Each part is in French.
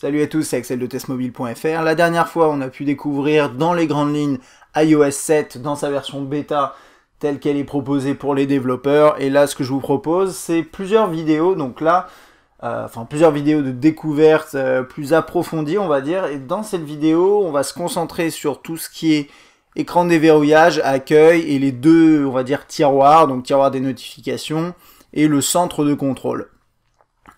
Salut à tous, c'est Axel de testmobile.fr. La dernière fois, on a pu découvrir dans les grandes lignes iOS 7 dans sa version bêta telle qu'elle est proposée pour les développeurs. Et là, ce que je vous propose, c'est plusieurs vidéos. Donc là, plusieurs vidéos de découverte plus approfondies, on va dire. Et dans cette vidéo, on va se concentrer sur tout ce qui est écran de déverrouillage, accueil et les deux, on va dire, tiroirs. Donc tiroir des notifications et le centre de contrôle.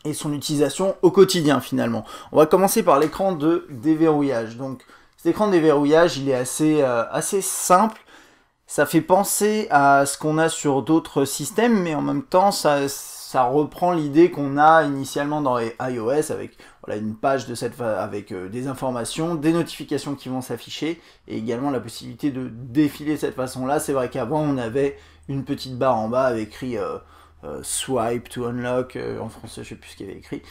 Et son utilisation au quotidien finalement. On va commencer par l'écran de déverrouillage. Donc cet écran de déverrouillage, il est assez simple. Ça fait penser à ce qu'on a sur d'autres systèmes, mais en même temps, ça reprend l'idée qu'on a initialement dans les iOS avec voilà, une page de avec des informations, des notifications qui vont s'afficher et également la possibilité de défiler de cette façon-là. C'est vrai qu'avant, on avait une petite barre en bas avec écrit swipe to unlock, en français je sais plus ce qu'il y avait écrit.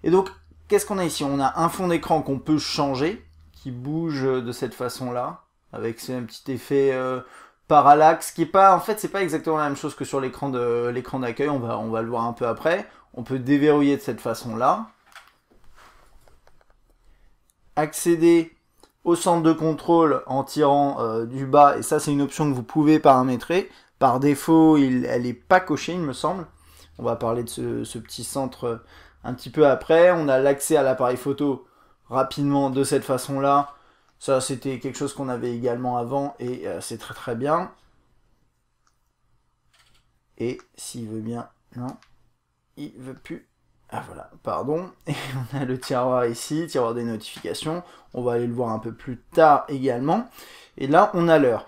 Et donc qu'est-ce qu'on a ici? On a un fond d'écran qu'on peut changer, qui bouge de cette façon là, avec ce petit effet parallaxe, qui est pas, en fait c'est pas exactement la même chose que sur l'écran d'accueil, on va le voir un peu après. On peut déverrouiller de cette façon là, accéder au centre de contrôle en tirant du bas, et ça c'est une option que vous pouvez paramétrer. Par défaut, elle n'est pas cochée, il me semble. On va parler de ce petit centre un petit peu après. On a l'accès à l'appareil photo rapidement de cette façon-là. Ça, c'était quelque chose qu'on avait également avant et c'est très très bien. Et s'il veut bien... Non, il veut plus. Ah voilà, pardon. Et on a le tiroir ici, tiroir des notifications. On va aller le voir un peu plus tard également. Et là, on a l'heure.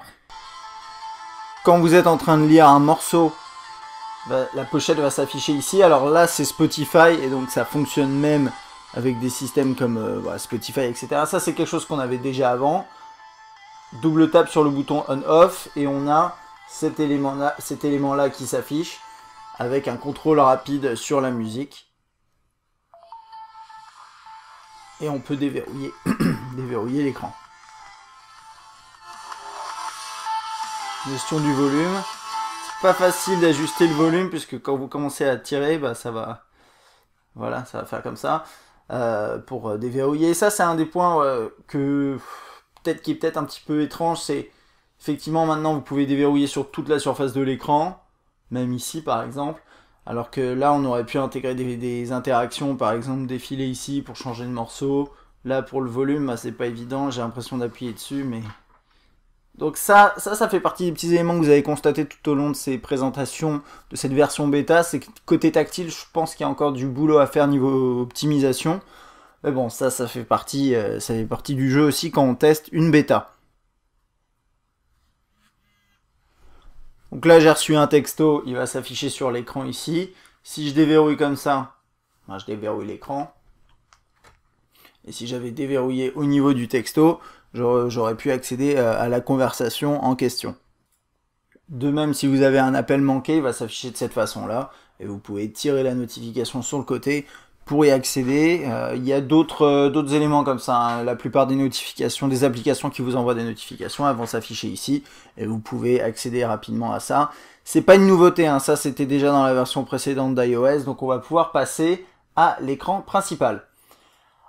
Quand vous êtes en train de lire un morceau, la pochette va s'afficher ici. Alors là, c'est Spotify et donc ça fonctionne même avec des systèmes comme Spotify, etc. Ça, c'est quelque chose qu'on avait déjà avant. Double tap sur le bouton on-off et on a cet élément-là qui s'affiche avec un contrôle rapide sur la musique. Et on peut déverrouiller, déverrouiller l'écran. Gestion du volume. C'est pas facile d'ajuster le volume puisque quand vous commencez à tirer, ça va, voilà, ça va faire comme ça pour déverrouiller. Ça, c'est un des points qui est peut-être un petit peu étrange. C'est effectivement maintenant vous pouvez déverrouiller sur toute la surface de l'écran, même ici par exemple. Alors que là, on aurait pu intégrer des interactions, par exemple défiler ici pour changer de morceau. Là, pour le volume, c'est pas évident. J'ai l'impression d'appuyer dessus, mais donc ça fait partie des petits éléments que vous avez constaté tout au long de ces présentations de cette version bêta. C'est que côté tactile, je pense qu'il y a encore du boulot à faire niveau optimisation. Mais bon, ça fait partie du jeu aussi quand on teste une bêta. Donc là, j'ai reçu un texto, il va s'afficher sur l'écran ici. Si je déverrouille comme ça, je déverrouille l'écran. Et si j'avais déverrouillé au niveau du texto, j'aurais pu accéder à la conversation en question. De même, si vous avez un appel manqué, il va s'afficher de cette façon-là. Et vous pouvez tirer la notification sur le côté pour y accéder. Il y a d'autres éléments comme ça. Hein. La plupart des notifications, des applications qui vous envoient des notifications, elles vont s'afficher ici. Et vous pouvez accéder rapidement à ça. C'est pas une nouveauté, hein. Ça c'était déjà dans la version précédente d'iOS. Donc on va pouvoir passer à l'écran principal.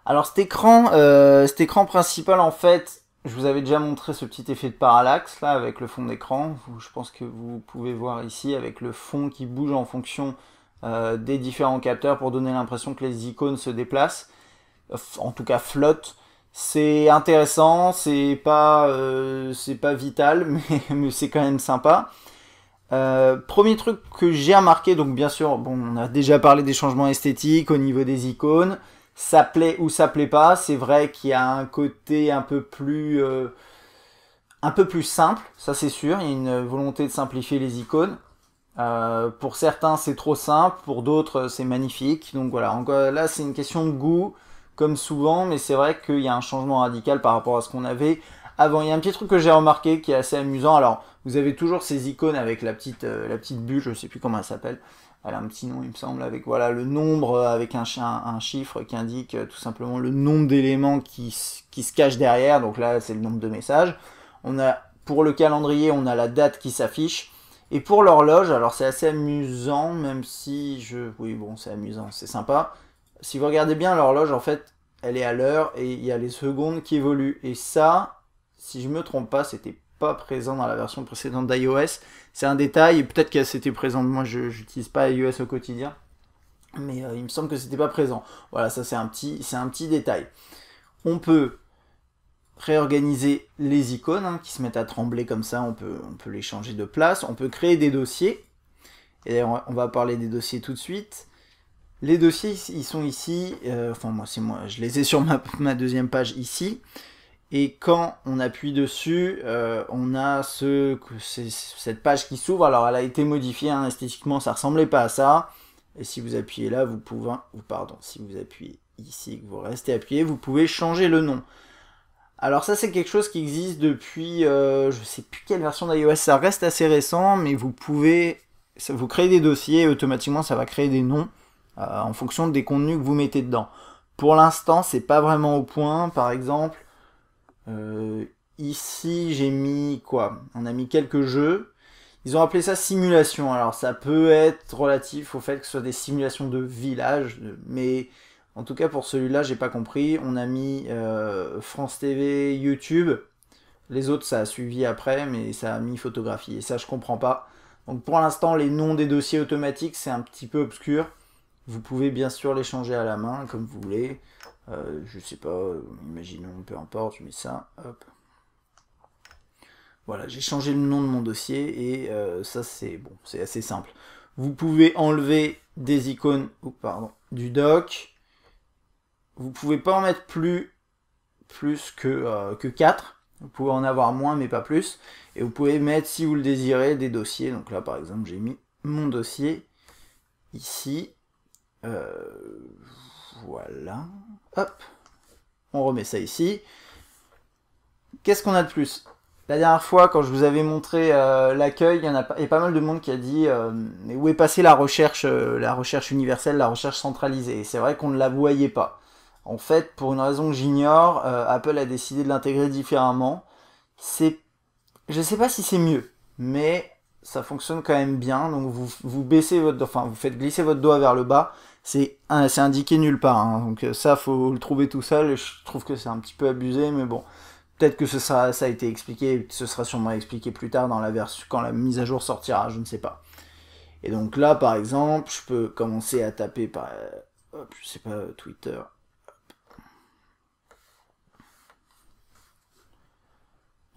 Alors cet écran principal, en fait, je vous avais déjà montré ce petit effet de parallaxe là avec le fond d'écran. Je pense que vous pouvez voir ici avec le fond qui bouge en fonction des différents capteurs pour donner l'impression que les icônes se déplacent, en tout cas flottent. C'est intéressant, c'est pas vital, mais c'est quand même sympa. Premier truc que j'ai remarqué, donc bien sûr, bon, on a déjà parlé des changements esthétiques au niveau des icônes. Ça plaît ou ça plaît pas, c'est vrai qu'il y a un côté un peu plus simple, ça c'est sûr, il y a une volonté de simplifier les icônes. Pour certains c'est trop simple, pour d'autres c'est magnifique, donc voilà, encore là c'est une question de goût, comme souvent, mais c'est vrai qu'il y a un changement radical par rapport à ce qu'on avait avant. Il y a un petit truc que j'ai remarqué qui est assez amusant, alors vous avez toujours ces icônes avec la petite bulle, je sais plus comment elle s'appelle. Elle a un petit nom, il me semble, avec voilà le nombre, avec un chiffre qui indique tout simplement le nombre d'éléments qui se cachent derrière. Donc là, c'est le nombre de messages. On a, pour le calendrier, on a la date qui s'affiche. Et pour l'horloge, alors c'est assez amusant, même si oui, bon, c'est amusant, c'est sympa. Si vous regardez bien l'horloge, en fait, elle est à l'heure et il y a les secondes qui évoluent. Et ça, si je me trompe pas, c'était pas présent dans la version précédente d'iOS. C'est un détail, et peut-être que c'était présent. Moi, je n'utilise pas iOS au quotidien, mais il me semble que c'était pas présent. Voilà, ça c'est un petit détail. On peut réorganiser les icônes qui se mettent à trembler comme ça, on peut les changer de place, on peut créer des dossiers, et d'ailleurs on va parler des dossiers tout de suite. Les dossiers ils sont ici, enfin moi je les ai sur ma deuxième page ici, et quand on appuie dessus, on a cette page qui s'ouvre. Alors elle a été modifiée, esthétiquement ça ressemblait pas à ça, et si vous appuyez là, si vous appuyez ici, que vous restez appuyé, vous pouvez changer le nom. Alors ça c'est quelque chose qui existe depuis, je sais plus quelle version d'iOS, ça reste assez récent, mais vous créez des dossiers et automatiquement ça va créer des noms en fonction des contenus que vous mettez dedans. Pour l'instant c'est pas vraiment au point. Par exemple, ici j'ai mis quoi? On a mis quelques jeux. Ils ont appelé ça simulation. Alors ça peut être relatif au fait que ce soit des simulations de village, mais en tout cas pour celui-là j'ai pas compris. On a mis France TV, YouTube. Les autres ça a suivi après, mais ça a mis photographie et ça je comprends pas. Donc pour l'instant les noms des dossiers automatiques c'est un petit peu obscur. Vous pouvez bien sûr les changer à la main comme vous voulez. Je sais pas, imaginons, peu importe, je mets ça, hop. Voilà, j'ai changé le nom de mon dossier et ça c'est bon, c'est assez simple. Vous pouvez enlever des icônes du doc. Vous pouvez pas en mettre plus que 4. Vous pouvez en avoir moins mais pas plus. Et vous pouvez mettre, si vous le désirez, des dossiers. Donc là par exemple j'ai mis mon dossier ici. Voilà. Hop. On remet ça ici. Qu'est-ce qu'on a de plus? La dernière fois, quand je vous avais montré l'accueil, il y a pas mal de monde qui a dit mais où est passée la recherche universelle, la recherche centralisée? Et c'est vrai qu'on ne la voyait pas. En fait, pour une raison que j'ignore, Apple a décidé de l'intégrer différemment. Je sais pas si c'est mieux, mais ça fonctionne quand même bien. Donc vous faites glisser votre doigt vers le bas. C'est indiqué nulle part. Donc ça, faut le trouver tout seul. Je trouve que c'est un petit peu abusé, mais bon. Peut-être que ça a été expliqué, ce sera sûrement expliqué plus tard dans la version, quand la mise à jour sortira, je ne sais pas. Et donc là, par exemple, je peux commencer à taper par, je sais pas, Twitter.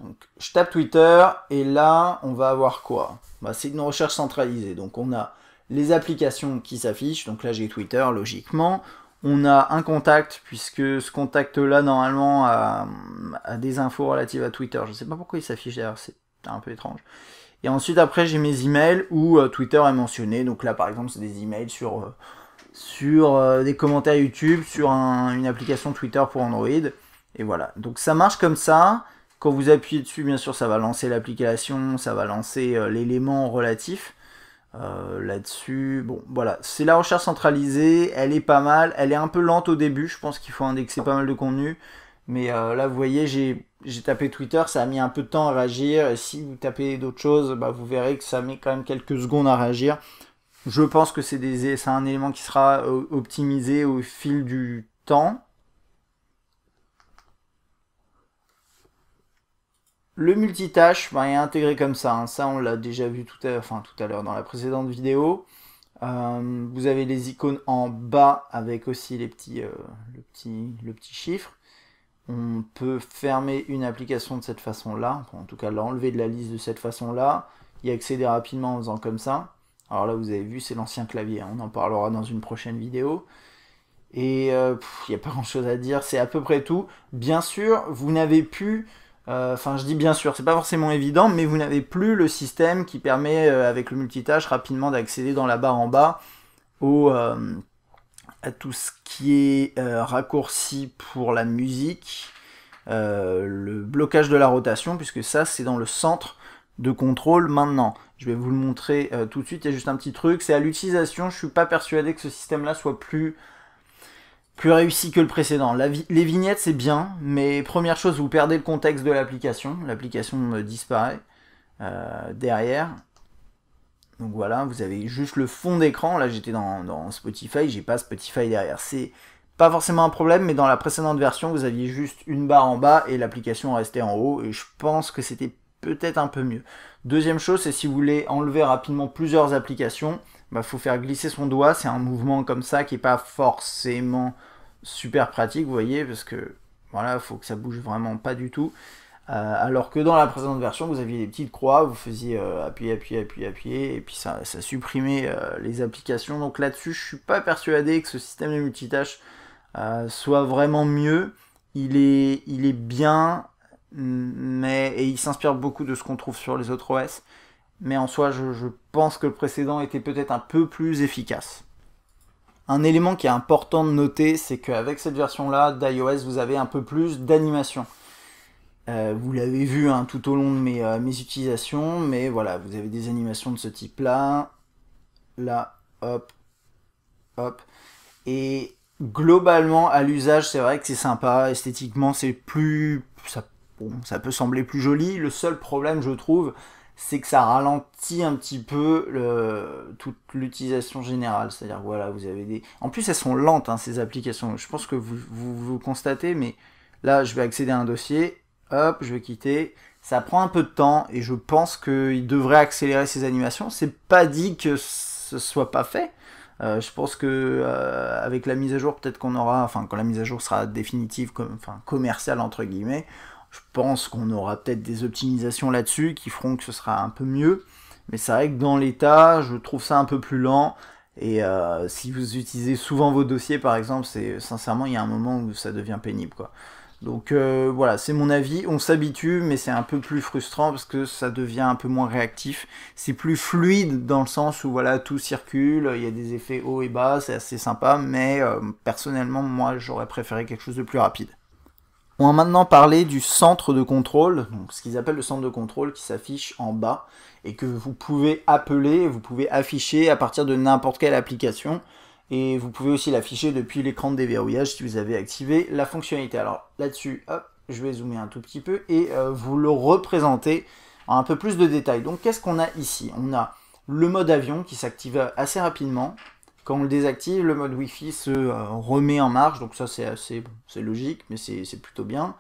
Donc je tape Twitter, et là, on va avoir quoi? C'est une recherche centralisée. Donc on a les applications qui s'affichent, donc là j'ai Twitter, logiquement. On a un contact, puisque ce contact-là, normalement, a des infos relatives à Twitter. Je ne sais pas pourquoi il s'affiche d'ailleurs, c'est un peu étrange. Et ensuite, après, j'ai mes emails où Twitter est mentionné. Donc là, par exemple, c'est des emails sur des commentaires YouTube, sur une application Twitter pour Android. Et voilà. Donc ça marche comme ça. Quand vous appuyez dessus, bien sûr, ça va lancer l'application, ça va lancer l'élément relatif. Là-dessus, bon, voilà, c'est la recherche centralisée, elle est pas mal, elle est un peu lente au début, je pense qu'il faut indexer pas mal de contenu, mais là, vous voyez, j'ai tapé Twitter, ça a mis un peu de temps à réagir, et si vous tapez d'autres choses, vous verrez que ça met quand même quelques secondes à réagir. Je pense que c'est un élément qui sera optimisé au fil du temps. Le multitâche est intégré comme ça, ça on l'a déjà vu tout à l'heure dans la précédente vidéo. Vous avez les icônes en bas avec aussi le petit chiffre. On peut fermer une application de cette façon-là, en tout cas l'enlever de la liste de cette façon-là, y accéder rapidement en faisant comme ça. Alors là vous avez vu, c'est l'ancien clavier, on en parlera dans une prochaine vidéo. Et il n'y a pas grand-chose à dire, c'est à peu près tout. Bien sûr, vous n'avez plus... je dis bien sûr, c'est pas forcément évident, mais vous n'avez plus le système qui permet, avec le multitâche, rapidement d'accéder dans la barre en bas à tout ce qui est raccourci pour la musique, le blocage de la rotation, puisque ça, c'est dans le centre de contrôle maintenant. Je vais vous le montrer tout de suite, il y a juste un petit truc, c'est à l'utilisation, je suis pas persuadé que ce système-là soit plus réussi que le précédent. Les vignettes c'est bien, mais première chose, vous perdez le contexte de l'application disparaît derrière. Donc voilà, vous avez juste le fond d'écran. Là j'étais dans Spotify, j'ai pas Spotify derrière. C'est pas forcément un problème, mais dans la précédente version, vous aviez juste une barre en bas et l'application restait en haut, et je pense que c'était peut-être un peu mieux. Deuxième chose, c'est si vous voulez enlever rapidement plusieurs applications, bah, faut faire glisser son doigt, c'est un mouvement comme ça qui est pas forcément super pratique, vous voyez, parce que voilà, faut que ça bouge vraiment pas du tout. Alors que dans la précédente version, vous aviez des petites croix, vous faisiez appuyer, appuyer, appuyer, appuyer, et puis ça supprimait les applications. Donc là-dessus, je suis pas persuadé que ce système de multitâche soit vraiment mieux. Il est bien, et il s'inspire beaucoup de ce qu'on trouve sur les autres OS. Mais en soi, je pense que le précédent était peut-être un peu plus efficace. Un élément qui est important de noter, c'est qu'avec cette version-là d'iOS, vous avez un peu plus d'animation. Vous l'avez vu hein, tout au long de mes utilisations, mais voilà, vous avez des animations de ce type-là, là, hop, hop, et globalement, à l'usage, c'est vrai que c'est sympa, esthétiquement, c'est plus... ça peut sembler plus joli, le seul problème, je trouve, c'est que ça ralentit un petit peu toute l'utilisation générale, c'est-à-dire, voilà, vous avez des... En plus, elles sont lentes, hein, ces applications, je pense que vous constatez, mais là, je vais accéder à un dossier... Hop, je vais quitter. Ça prend un peu de temps et je pense qu'il devrait accélérer ses animations. C'est pas dit que ce soit pas fait. Je pense que avec la mise à jour, peut-être qu'on aura, enfin quand la mise à jour sera définitive, commerciale entre guillemets, je pense qu'on aura peut-être des optimisations là-dessus qui feront que ce sera un peu mieux. Mais c'est vrai que dans l'état, je trouve ça un peu plus lent. Et si vous utilisez souvent vos dossiers, par exemple, c'est sincèrement, il y a un moment où ça devient pénible, quoi. Donc voilà, c'est mon avis, on s'habitue, mais c'est un peu plus frustrant parce que ça devient un peu moins réactif. C'est plus fluide dans le sens où voilà, tout circule, il y a des effets hauts et bas, c'est assez sympa, mais personnellement, moi, j'aurais préféré quelque chose de plus rapide. On va maintenant parler du centre de contrôle, donc ce qu'ils appellent le centre de contrôle qui s'affiche en bas et que vous pouvez appeler, vous pouvez afficher à partir de n'importe quelle application. Et vous pouvez aussi l'afficher depuis l'écran de déverrouillage si vous avez activé la fonctionnalité. Alors là-dessus, hop, je vais zoomer un tout petit peu et vous le représentez en un peu plus de détails. Donc qu'est-ce qu'on a ici? On a le mode avion qui s'active assez rapidement. Quand on le désactive, le mode Wi-Fi se remet en marche. Donc ça c'est logique, mais c'est plutôt bien.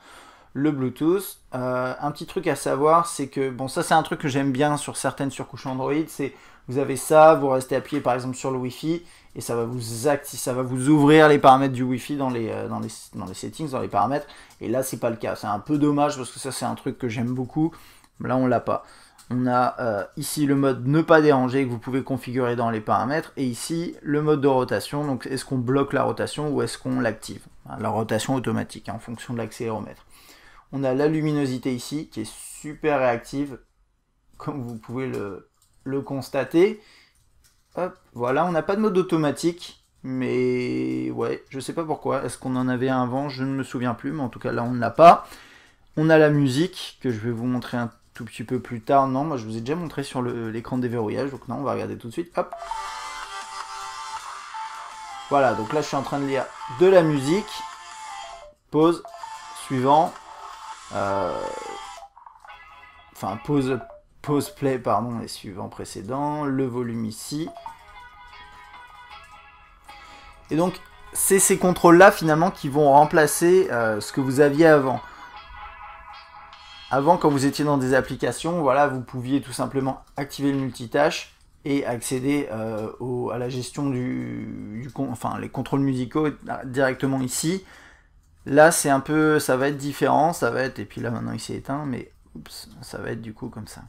Le Bluetooth. Un petit truc à savoir, c'est que, bon ça c'est un truc que j'aime bien sur certaines surcouches Android, c'est vous avez ça, vous restez appuyé par exemple sur le Wi-Fi, et ça va vous ouvrir les paramètres du Wi-Fi dans les settings, dans les paramètres, et là c'est pas le cas. C'est un peu dommage parce que ça c'est un truc que j'aime beaucoup, là on l'a pas. On a ici le mode ne pas déranger que vous pouvez configurer dans les paramètres, et ici le mode de rotation, donc est-ce qu'on bloque la rotation ou est-ce qu'on l'active, la rotation automatique en fonction de l'accéléromètre. On a la luminosité ici qui est super réactive, comme vous pouvez le constater. Hop, voilà, on n'a pas de mode automatique, mais ouais, je sais pas pourquoi. Est-ce qu'on en avait un avant? Je ne me souviens plus, mais en tout cas là on ne l'a pas. On a la musique que je vais vous montrer un tout petit peu plus tard. Non, moi je vous ai déjà montré sur l'écran de déverrouillage, donc non, on va regarder tout de suite. Hop. Voilà, donc là je suis en train de lire de la musique. Pause, suivant. Enfin, pause play, pardon, et suivant précédent. Le volume ici. Et donc, c'est ces contrôles-là, finalement, qui vont remplacer ce que vous aviez avant. Avant, quand vous étiez dans des applications, voilà, vous pouviez tout simplement activer le multitâche et accéder à la gestion les contrôles musicaux directement ici. Là, c'est un peu, ça va être différent, ça va être, et puis là maintenant il s'est éteint, mais oups, ça va être du coup comme ça.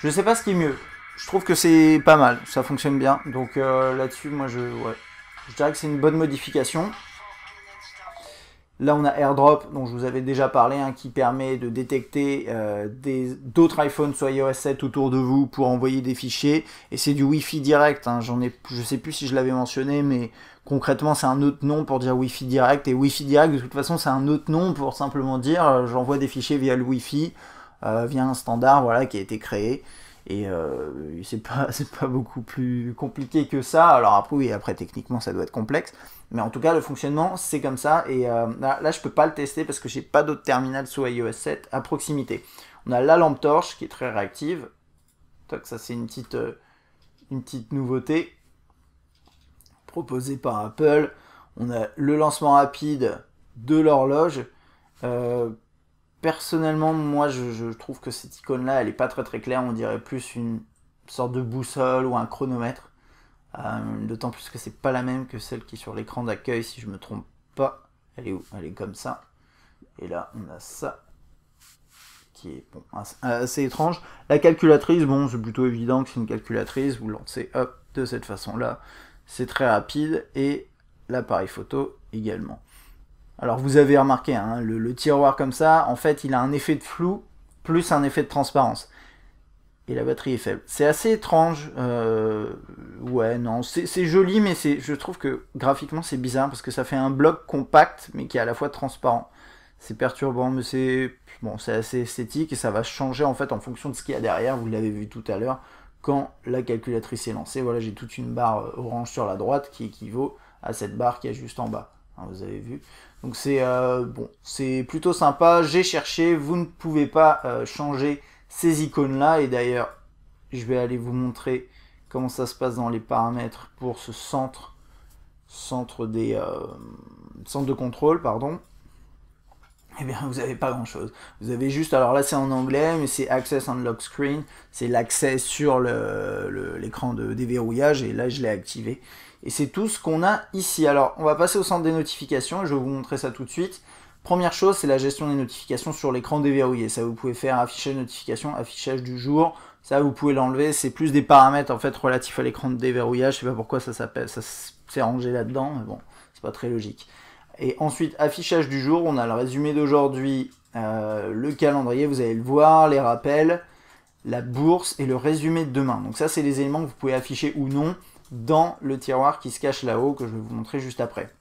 Je sais pas ce qui est mieux. Je trouve que c'est pas mal, ça fonctionne bien. Donc là-dessus, moi je dirais que c'est une bonne modification. Là, on a AirDrop, dont je vous avais déjà parlé, hein, qui permet de détecter d'autres iPhones, soit iOS 7 autour de vous pour envoyer des fichiers. Et c'est du Wi-Fi direct. Hein. Je sais plus si je l'avais mentionné, mais concrètement, c'est un autre nom pour dire Wi-Fi direct. Et Wi-Fi direct, de toute façon, c'est un autre nom pour simplement dire j'envoie des fichiers via le Wi-Fi, via un standard, voilà, qui a été créé. Et c'est pas beaucoup plus compliqué que ça. Alors après, oui, après techniquement, ça doit être complexe. Mais en tout cas, le fonctionnement, c'est comme ça. Et là, je peux pas le tester parce que j'ai pas d'autre terminal sous iOS 7 à proximité. On a la lampe torche qui est très réactive. Donc ça c'est une petite nouveauté proposée par Apple. On a le lancement rapide de l'horloge. Personnellement, moi je trouve que cette icône là elle est pas très claire, on dirait plus une sorte de boussole ou un chronomètre. D'autant plus que c'est pas la même que celle qui est sur l'écran d'accueil, si je me trompe pas. Elle est où? Elle est comme ça. Et là, on a ça qui est bon, assez étrange. La calculatrice, bon, c'est plutôt évident que c'est une calculatrice. Vous lancez hop de cette façon-là. C'est très rapide. Et l'appareil photo également. Alors, vous avez remarqué, hein, le tiroir comme ça, en fait, il a un effet de flou plus un effet de transparence. Et la batterie est faible. C'est assez étrange. Ouais, non, c'est joli, mais je trouve que graphiquement c'est bizarre parce que ça fait un bloc compact, mais qui est à la fois transparent. C'est perturbant, mais c'est assez esthétique et ça va changer en fait en fonction de ce qu'il y a derrière. Vous l'avez vu tout à l'heure quand la calculatrice est lancée. Voilà, j'ai toute une barre orange sur la droite qui équivaut à cette barre qui est juste en bas. Hein, vous avez vu. Donc c'est plutôt sympa. J'ai cherché. Vous ne pouvez pas changer ces icônes là, et d'ailleurs je vais aller vous montrer comment ça se passe dans les paramètres pour ce centre de contrôle, pardon. Eh bien vous n'avez pas grand chose, vous avez juste, alors là c'est en anglais, mais c'est Access and Lock Screen, c'est l'accès sur l'écran de déverrouillage, et là je l'ai activé, et c'est tout ce qu'on a ici. Alors on va passer au centre des notifications, et je vais vous montrer ça tout de suite. Première chose, c'est la gestion des notifications sur l'écran déverrouillé. Ça, vous pouvez faire affichage notification, affichage du jour. Ça, vous pouvez l'enlever. C'est plus des paramètres en fait relatifs à l'écran de déverrouillage. Je sais pas pourquoi ça s'est rangé là-dedans, mais bon, c'est pas très logique. Et ensuite, affichage du jour. On a le résumé d'aujourd'hui, le calendrier. Vous allez le voir, les rappels, la bourse et le résumé de demain. Donc ça, c'est les éléments que vous pouvez afficher ou non dans le tiroir qui se cache là-haut, que je vais vous montrer juste après.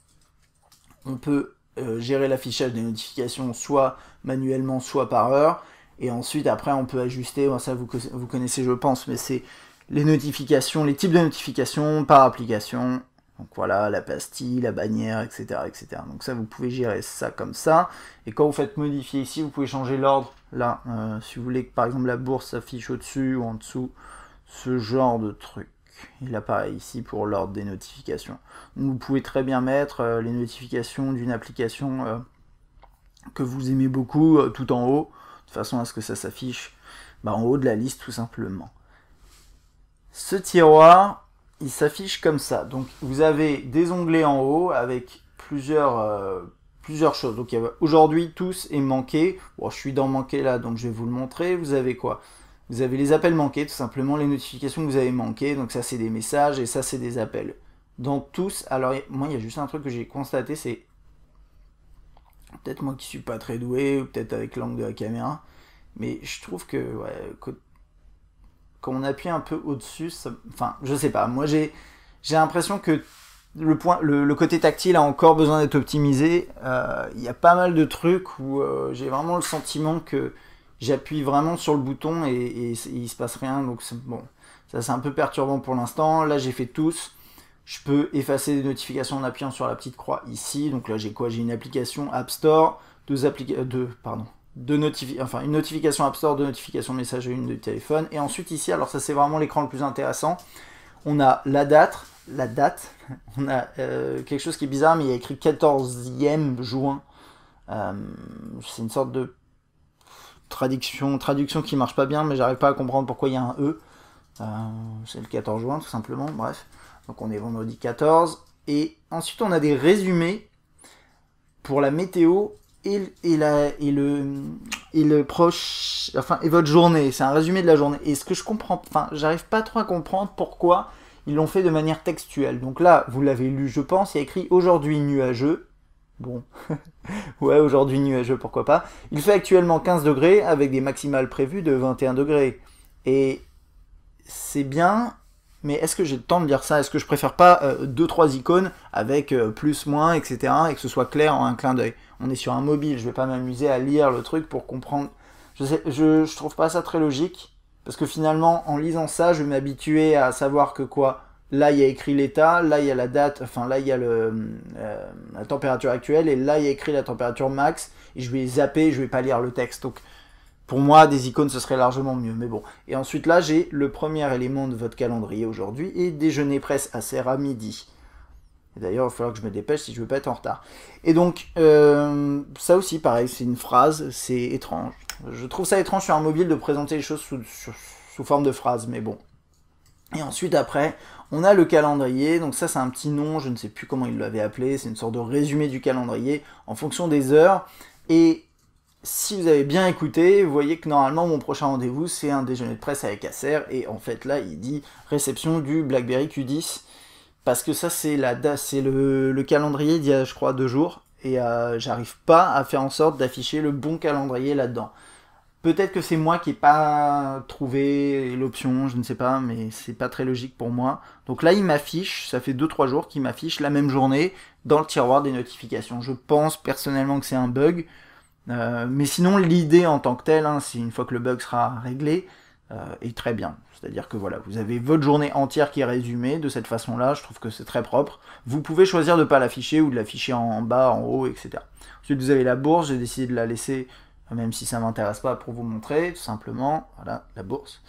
On peut gérer l'affichage des notifications soit manuellement soit par heure, et ensuite après on peut ajuster, ça vous connaissez je pense, mais c'est les notifications, les types de notifications par application, donc voilà, la pastille, la bannière, etc. Donc ça vous pouvez gérer ça comme ça, et quand vous faites modifier ici, vous pouvez changer l'ordre, là, si vous voulez que par exemple la bourse s'affiche au-dessus ou en dessous, ce genre de truc. Il apparaît ici pour l'ordre des notifications. Donc vous pouvez très bien mettre les notifications d'une application que vous aimez beaucoup tout en haut, de façon à ce que ça s'affiche en haut de la liste tout simplement. Ce tiroir, il s'affiche comme ça. Donc vous avez des onglets en haut avec plusieurs choses. Donc aujourd'hui tous est manqué. Bon, je suis dans manqué là, donc je vais vous le montrer. Vous avez quoi ? Vous avez les appels manqués, tout simplement, les notifications que vous avez manquées, donc ça c'est des messages et ça c'est des appels. Dans tous, alors moi il y a juste un truc que j'ai constaté, c'est peut-être moi qui suis pas très doué, ou peut-être avec l'angle de la caméra, mais je trouve que, ouais, quand on appuie un peu au-dessus, enfin je sais pas, moi j'ai l'impression que le côté tactile a encore besoin d'être optimisé. Il y a pas mal de trucs où j'ai vraiment le sentiment que j'appuie vraiment sur le bouton et il se passe rien, donc bon, ça c'est un peu perturbant pour l'instant. Là j'ai fait tous, je peux effacer des notifications en appuyant sur la petite croix ici, donc là j'ai quoi? J'ai une application App Store, une notification App Store, deux notifications messagerie, une de téléphone, et ensuite ici, alors ça c'est vraiment l'écran le plus intéressant, on a la date, on a quelque chose qui est bizarre, mais il y a écrit 14e juin, c'est une sorte de traduction qui marche pas bien, mais j'arrive pas à comprendre pourquoi il y a un E. C'est le 14 juin tout simplement, bref. Donc on est vendredi 14. Et ensuite on a des résumés pour la météo et votre journée. C'est un résumé de la journée. Et ce que je comprends, j'arrive pas trop à comprendre pourquoi ils l'ont fait de manière textuelle. Donc là, vous l'avez lu, je pense, il y a écrit aujourd'hui nuageux. Bon, ouais, aujourd'hui nuageux, pourquoi pas. Il fait actuellement 15 degrés avec des maximales prévues de 21 degrés. Et c'est bien, mais est-ce que j'ai le temps de lire ça? Est-ce que je préfère pas 2-3 icônes avec plus, moins, etc. et que ce soit clair en un clin d'œil? On est sur un mobile, je vais pas m'amuser à lire le truc pour comprendre. Je trouve pas ça très logique, parce que finalement, en lisant ça, je vais m'habituer à savoir que quoi? Là, il y a écrit l'état, là, il y a la date, là, il y a la température actuelle, et là, il y a écrit la température max, et je vais zapper, je vais pas lire le texte. Donc, Pour moi, des icônes, ce serait largement mieux, mais bon. Et ensuite, là, j'ai le premier élément de votre calendrier aujourd'hui, et déjeuner presse à serre à midi. D'ailleurs, il va falloir que je me dépêche si je veux pas être en retard. Et donc, ça aussi, pareil, c'est une phrase, c'est étrange. Je trouve ça étrange sur un mobile de présenter les choses sous forme de phrase, mais bon. Et ensuite, après, on a le calendrier. Donc ça, c'est un petit nom, je ne sais plus comment il l'avait appelé. C'est une sorte de résumé du calendrier en fonction des heures. Et si vous avez bien écouté, vous voyez que normalement, mon prochain rendez-vous, c'est un déjeuner de presse avec Acer. Et en fait, là, il dit réception du BlackBerry Q10. Parce que ça, c'est le calendrier d'il y a, je crois, 2 jours. Et j'arrive pas à faire en sorte d'afficher le bon calendrier là-dedans. Peut-être que c'est moi qui n'ai pas trouvé l'option, je ne sais pas, mais c'est pas très logique pour moi. Donc là, il m'affiche, ça fait 2-3 jours qu'il m'affiche la même journée dans le tiroir des notifications. Je pense personnellement que c'est un bug. Mais sinon, l'idée en tant que telle, hein, c'est une fois que le bug sera réglé, est très bien. C'est-à-dire que voilà, vous avez votre journée entière qui est résumée de cette façon-là, je trouve que c'est très propre. Vous pouvez choisir de ne pas l'afficher ou de l'afficher en bas, en haut, etc. Ensuite, vous avez la bourse, j'ai décidé de la laisser, même si ça ne m'intéresse pas, pour vous montrer, tout simplement. Voilà, la bourse.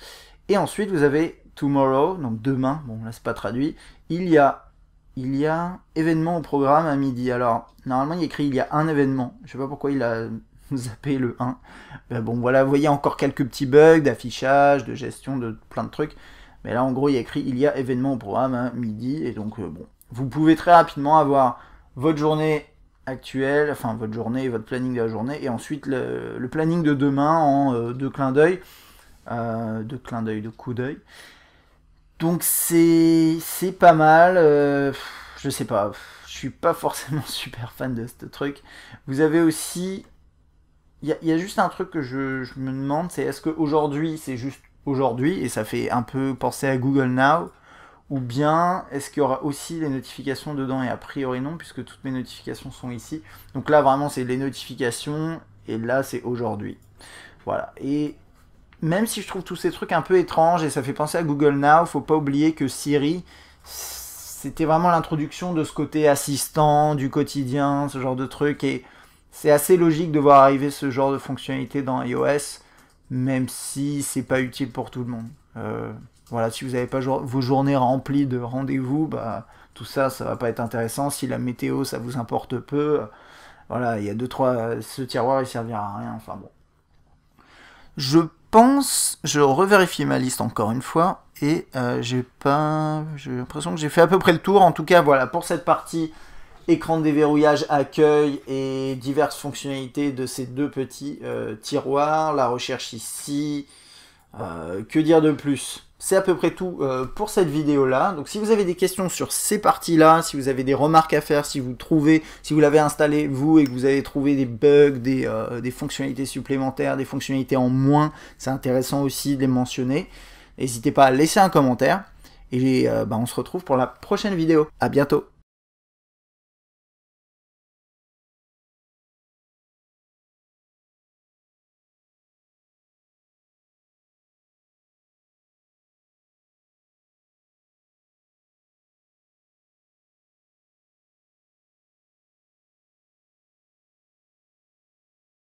Et ensuite, vous avez tomorrow, donc demain, bon là c'est pas traduit, il y a événement au programme à midi. Alors, normalement il y a écrit il y a un événement, je sais pas pourquoi il a zappé le 1. Bon voilà, vous voyez encore quelques petits bugs d'affichage, de gestion, de plein de trucs. Mais là en gros il y a écrit il y a événement au programme à midi, et donc bon, vous pouvez très rapidement avoir votre journée actuelle, enfin votre journée, votre planning de la journée, et ensuite le planning de demain en 2 clins d'œil, de coups d'œil. Donc c'est pas mal, je sais pas, je suis pas forcément super fan de ce truc. Vous avez aussi, il y a juste un truc que je me demande, c'est est-ce qu'aujourd'hui c'est juste aujourd'hui, et ça fait un peu penser à Google Now, ou bien est-ce qu'il y aura aussi les notifications dedans, et a priori non, puisque toutes mes notifications sont ici. Donc là vraiment c'est les notifications, et là c'est aujourd'hui. Voilà, et même si je trouve tous ces trucs un peu étranges et ça fait penser à Google Now, faut pas oublier que Siri, c'était vraiment l'introduction de ce côté assistant du quotidien, ce genre de truc, et c'est assez logique de voir arriver ce genre de fonctionnalité dans iOS, même si c'est pas utile pour tout le monde. Voilà, si vous n'avez pas vos journées remplies de rendez-vous, bah tout ça, ça va pas être intéressant. Si la météo, ça vous importe peu, voilà, il y a 2-3, ce tiroir, il servira à rien, enfin bon. Je revérifie ma liste encore une fois, et j'ai l'impression que j'ai fait à peu près le tour. En tout cas, voilà, pour cette partie écran de déverrouillage, accueil et diverses fonctionnalités de ces 2 petits tiroirs, la recherche ici, que dire de plus? C'est à peu près tout pour cette vidéo-là. Donc si vous avez des questions sur ces parties-là, si vous avez des remarques à faire, si vous l'avez installé vous et que vous avez trouvé des bugs, des fonctionnalités supplémentaires, des fonctionnalités en moins, c'est intéressant aussi de les mentionner. N'hésitez pas à laisser un commentaire. Et on se retrouve pour la prochaine vidéo. À bientôt.